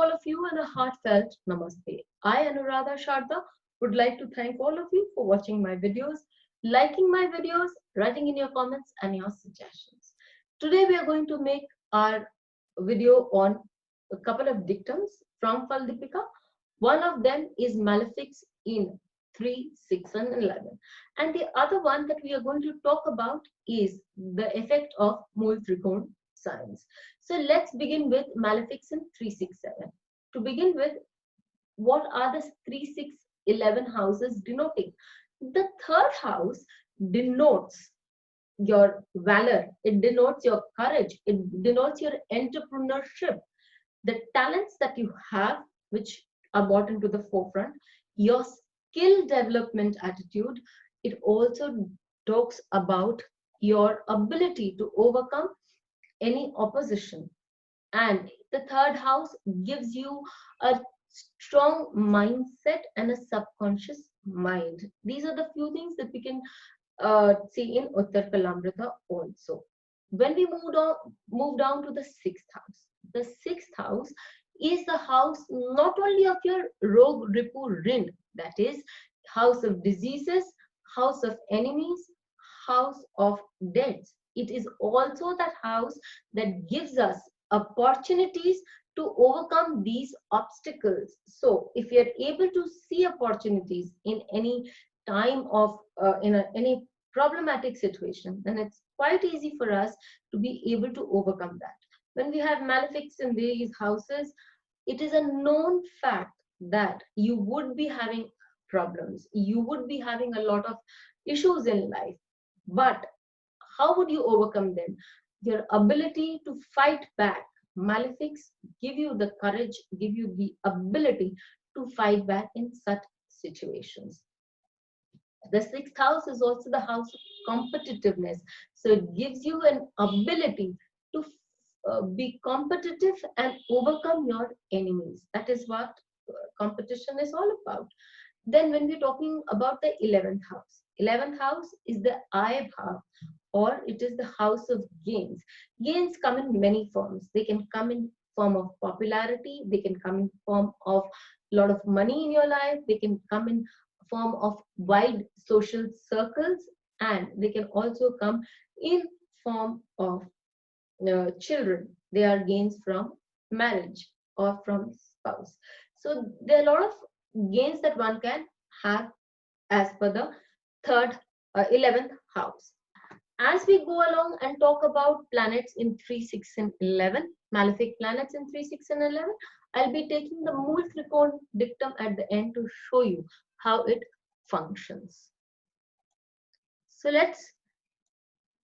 all of you and a heartfelt namaste. I, Anuradha Sharda, would like to thank all of you for watching my videos, liking my videos, writing in your comments and your suggestions. Today we are going to make our video on a couple of dictums from Faldipika. One of them is malefics in 3, 6 and 11. And the other one that we are going to talk about is the effect of Mool Trikon signs. So let's begin with malefics in 3, 6, 7. To begin with, what are the 3, 6, 11 houses denoting? The third house denotes your valor, it denotes your courage, it denotes your entrepreneurship, the talents that you have, which are brought into the forefront, your skill development attitude. It also talks about your ability to overcome any opposition. And the third house gives you a strong mindset and a subconscious mind. These are the few things that we can see in Uttar Kalamrita also. When we move down to the sixth house is the house not only of your Rog Ripu Rin, that is house of diseases, house of enemies, house of deaths. It is also that house that gives us opportunities to overcome these obstacles. So if we are able to see opportunities in any time of any problematic situation, then it's quite easy for us to be able to overcome that. When we have malefics in these houses, it is a known fact that you would be having problems, you would be having a lot of issues in life, but how would you overcome them? Your ability to fight back. Malefics give you the courage, give you the ability to fight back in such situations. The sixth house is also the house of competitiveness. So it gives you an ability to be competitive and overcome your enemies. That is what competition is all about. Then when we're talking about the 11th house is the I bhav, or it is the house of gains. Gains come in many forms. They can come in form of popularity, they can come in form of a lot of money in your life, they can come in form of wide social circles, and they can also come in form of children. They are gains from marriage or from spouse. So there are a lot of gains that one can have as per the 11th house. As we go along and talk about planets in 3, 6 and 11, malefic planets in 3, 6 and 11, I'll be taking the Mool Trikon dictum at the end to show you how it functions. So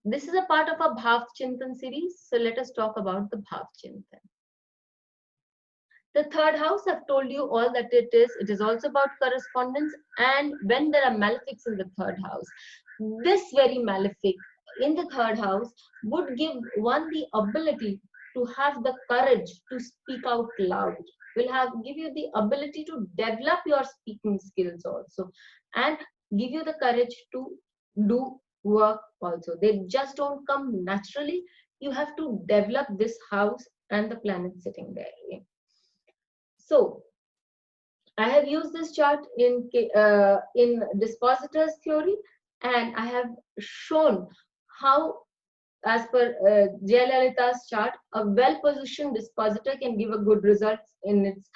this is a part of our Bhav Chintan series. So let us talk about the Bhav Chintan. The third house, I've told you all that it is. It is also about correspondence. And when there are malefics in the third house, this very malefic in the third house would give one the ability to have the courage to speak out loud. Will give you the ability to develop your speaking skills also, and give you the courage to do work also. They just don't come naturally. You have to develop this house and the planet sitting there. So I have used this chart in dispositors theory, and I have shown how, as per Jayalalitha's chart, a well-positioned dispositor can give a good result in its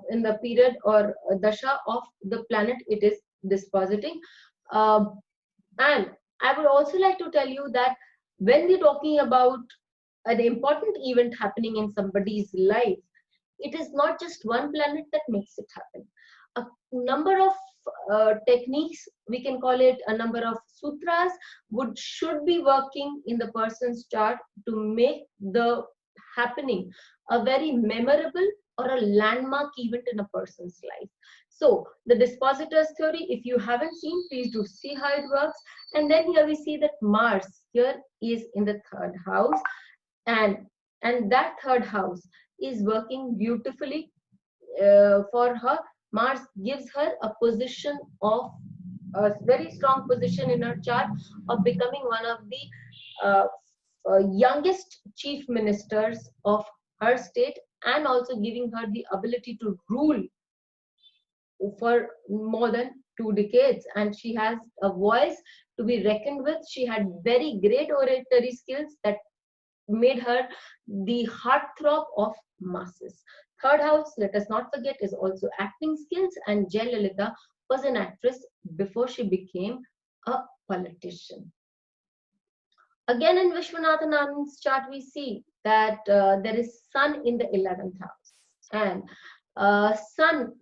in the period or dasha of the planet it is dispositing. And I would also like to tell you that when we're talking about an important event happening in somebody's life, it is not just one planet that makes it happen. A number of techniques, we can call it a number of sutras, should be working in the person's chart to make the happening a very memorable or a landmark event in a person's life. So the dispositors theory, if you haven't seen, please do see how it works. And then here we see that Mars here is in the third house, and that third house is working beautifully for her. Mars gives her a position of a very strong position in her chart of becoming one of the youngest chief ministers of her state and also giving her the ability to rule for more than 2 decades, and she has a voice to be reckoned with. She had very great oratory skills that made her the heartthrob of masses. Third house, let us not forget, is also acting skills, and Jayalalitha was an actress before she became a politician. Again, in Vishwanathan Anand's chart, we see that there is Sun in the 11th house, and Sun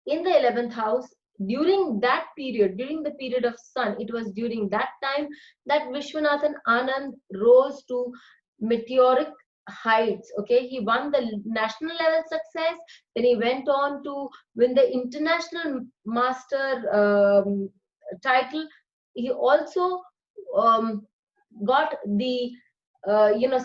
in the 11th house, during that period, during the period of Sun, it was during that time that Vishwanathan Anand rose to meteoric heights. Okay, he won the national level success, then he went on to win the international master title. He also got the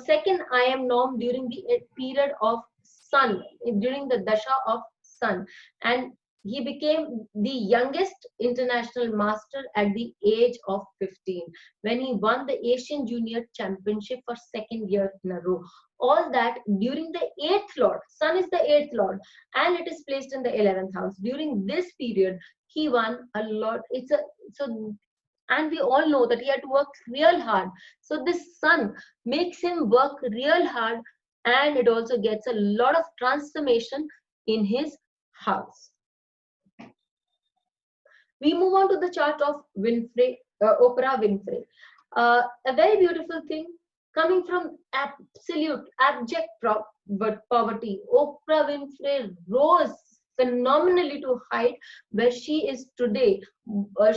second IM norm during the period of Sun, during the Dasha of Sun, and he became the youngest international master at the age of 15 when he won the Asian Junior Championship for second year in a row. All that during the 8th lord. Sun is the 8th lord and it is placed in the 11th house. During this period, he won a lot. And we all know that he had to work real hard. So this Sun makes him work real hard, and it also gets a lot of transformation in his house. We move on to the chart of Oprah Winfrey. A very beautiful thing coming from absolute abject poverty. Oprah Winfrey rose phenomenally to height where she is today.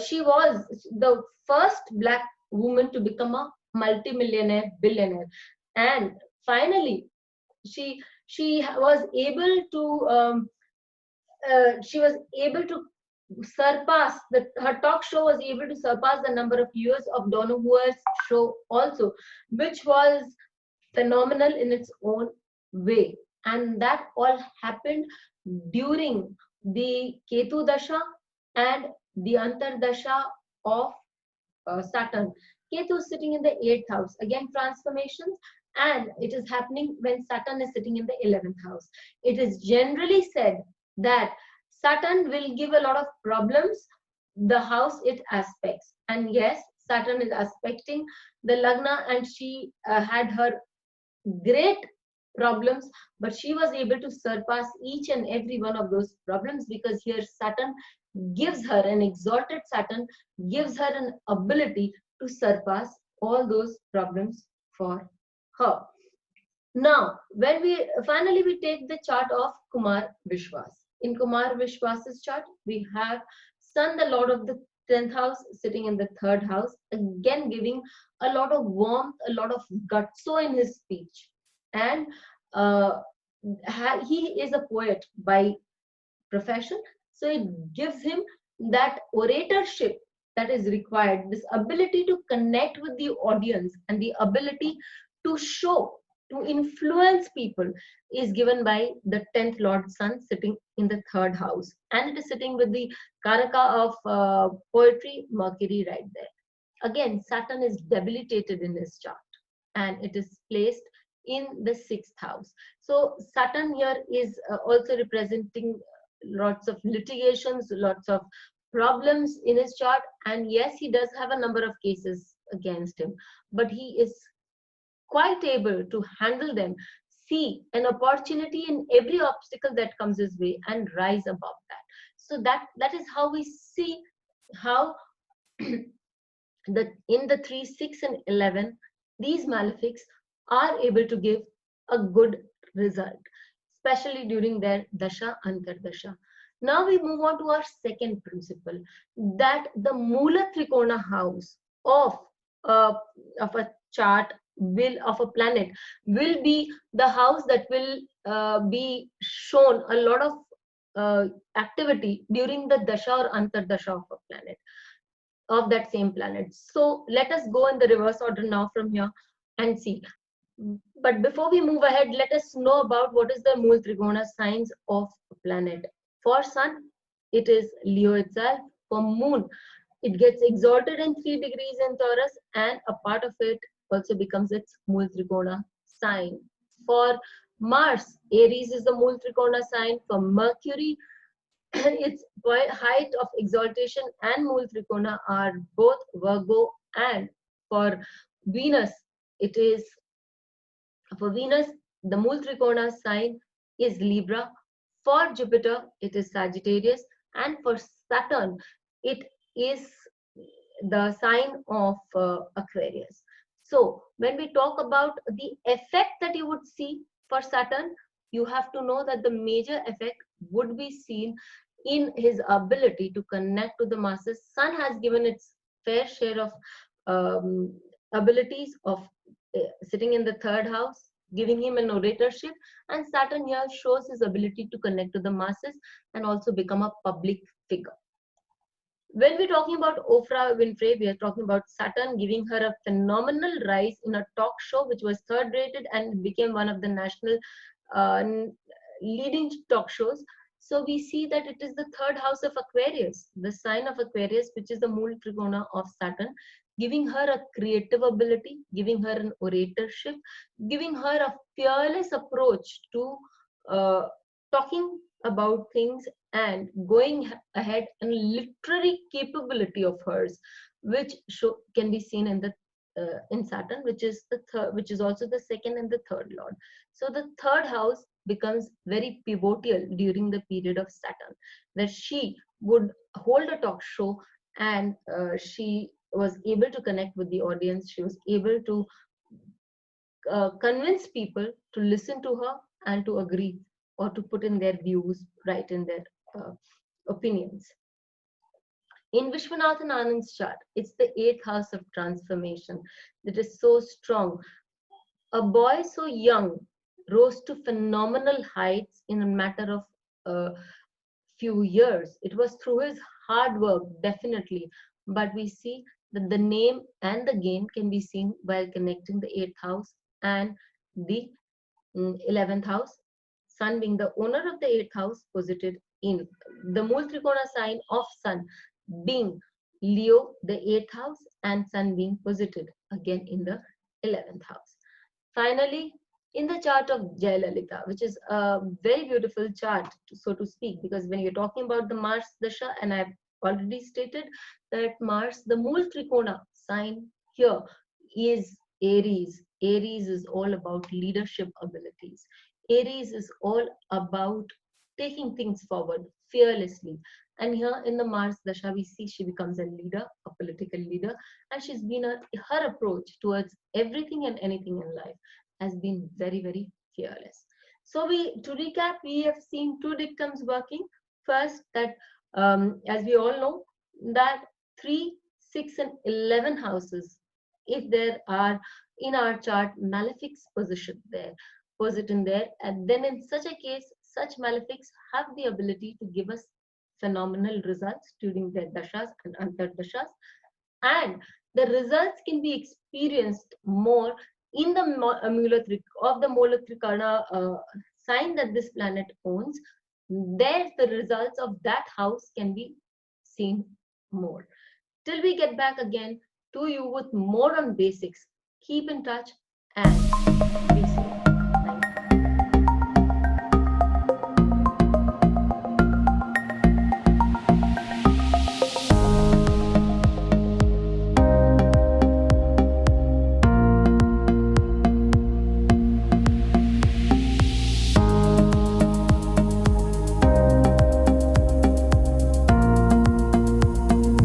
She was the first black woman to become a multimillionaire billionaire, and finally she was able to surpass her talk show was able to surpass the number of years of Donna Hoore's show also, which was phenomenal in its own way. And that all happened during the Ketu Dasha and the Antar Dasha of Saturn. Ketu is sitting in the 8th house, again transformations, and it is happening when Saturn is sitting in the 11th house. It is generally said that Saturn will give a lot of problems the house it aspects. And yes, Saturn is aspecting the Lagna, and she had her great problems, but she was able to surpass each and every one of those problems because here Saturn gives her, an exalted Saturn gives her an ability to surpass all those problems for her. Now, when we finally take the chart of Kumar Vishwas. In Kumar Vishwas's chart, we have Sun, the Lord of the 10th house, sitting in the 3rd house, again giving a lot of warmth, a lot of gutso in his speech. And he is a poet by profession, so it gives him that oratorship that is required, this ability to connect with the audience and the ability to show, to influence people is given by the 10th Lord Sun sitting in the 3rd house, and it is sitting with the Karaka of poetry, Mercury, right there. Again, Saturn is debilitated in his chart and it is placed in the 6th house. So Saturn here is also representing lots of litigations, lots of problems in his chart, and yes, he does have a number of cases against him, but he is quite able to handle them, see an opportunity in every obstacle that comes his way and rise above that. So that is how we see how in the 3, 6 and 11 these malefics are able to give a good result, especially during their Dasha Antardasha. Now we move on to our second principle, that the Mula Trikona house of a chart of a planet will be the house that will be shown a lot of activity during the Dasha or Antardasha of a planet, of that same planet. So let us go in the reverse order now from here and see. But before we move ahead, let us know about what is the Mool Trigona signs of a planet. For Sun, it is Leo itself. For Moon, it gets exalted in 3 degrees in Taurus, and a part of it also becomes its Mool Trigona sign. For Mars, Aries is the Mool Trikona sign. For Mercury, its height of exaltation and Mool Trikona are both Virgo, and for Venus, it is for Venus, the Mool Trikona sign is Libra. For Jupiter, it is Sagittarius, and for Saturn, it is the sign of Aquarius. So, when we talk about the effect that you would see for Saturn, you have to know that the major effect would be seen in his ability to connect to the masses. Sun has given its fair share of um, abilities of sitting in the third house, giving him an oratorship, and Saturn here shows his ability to connect to the masses and also become a public figure. When we're talking about Oprah Winfrey, we are talking about Saturn giving her a phenomenal rise in a talk show which was third rated and became one of the national uh, leading talk shows. So we see that it is the third house of Aquarius, the sign of Aquarius, which is the Mool Trikona of Saturn, giving her a creative ability, giving her an oratorship, giving her a fearless approach to talking about things and going ahead, and literary capability of hers, which can be seen in Saturn, which is the third, which is also the second and the third lord. So the third house becomes very pivotal during the period of Saturn, that she would hold a talk show, and she was able to connect with the audience. She was able to convince people to listen to her and to agree or to put in their views, write in their uh, opinions. In Vishwanathan Anand's chart, it's the eighth house of transformation that is so strong. A boy so young rose to phenomenal heights in a matter of a few years. It was through his hard work, definitely, but we see that the name and the gain can be seen while connecting the eighth house and the 11th house, Sun being the owner of the 8th house, posited in the Mool Trikona sign of Sun being Leo, the 8th house, and Sun being posited again in the 11th house. Finally, in the chart of Jayalalitha, which is a very beautiful chart, so to speak, because when you're talking about the Mars Dasha, and I've already stated that Mars, the Mool Trikona sign here is Aries. Aries is all about leadership abilities. Aries is all about taking things forward fearlessly. And here in the Mars Dasha, we see she becomes a leader, a political leader, and her approach towards everything and anything in life has been very, very fearless. So to recap, we have seen two dictums working. First, that as we all know, that 3, 6, and 11 houses, if there are in our chart malefics position there, and then in such a case, such malefics have the ability to give us phenomenal results during their dashas and antardashas, and the results can be experienced more in the Mulatrikarna sign that this planet owns. There, the results of that house can be seen more. Till we get back again to you with more on basics, keep in touch and be